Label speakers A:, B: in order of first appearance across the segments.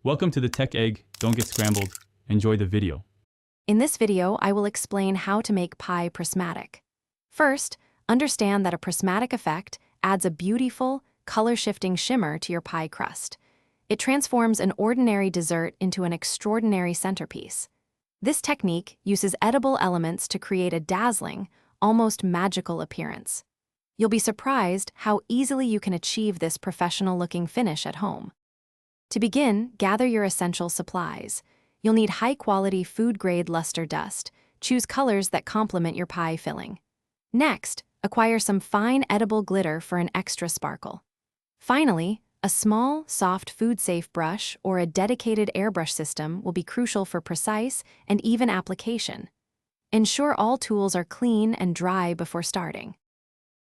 A: Welcome to the Tech Egg. Don't get scrambled. Enjoy the video.
B: In this video, I will explain how to make pie prismatic. First, understand that a prismatic effect adds a beautiful, color-shifting shimmer to your pie crust. It transforms an ordinary dessert into an extraordinary centerpiece. This technique uses edible elements to create a dazzling, almost magical appearance. You'll be surprised how easily you can achieve this professional-looking finish at home. To begin, gather your essential supplies. You'll need high-quality food-grade luster dust. Choose colors that complement your pie filling. Next, acquire some fine edible glitter for an extra sparkle. Finally, a small, soft food-safe brush or a dedicated airbrush system will be crucial for precise and even application. Ensure all tools are clean and dry before starting.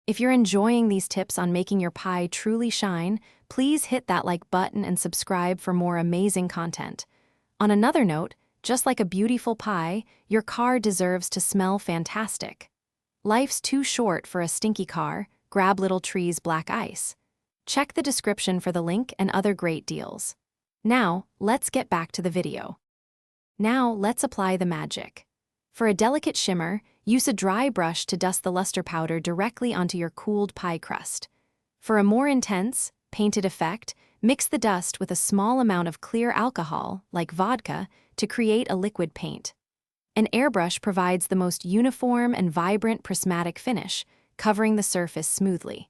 B: If you're enjoying these tips on making your pie truly shine, please hit that like button and subscribe for more amazing content. On another note, just like a beautiful pie, your car deserves to smell fantastic. Life's too short for a stinky car. Grab Little Tree's black ice. Check the description for the link and other great deals. Now, let's get back to the video. Now, let's apply the magic. For a delicate shimmer, use a dry brush to dust the luster powder directly onto your cooled pie crust. For a more intense, painted effect, mix the dust with a small amount of clear alcohol, like vodka, to create a liquid paint. An airbrush provides the most uniform and vibrant prismatic finish, covering the surface smoothly.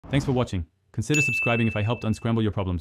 A: Thanks for watching. Consider subscribing if I helped unscramble your problems.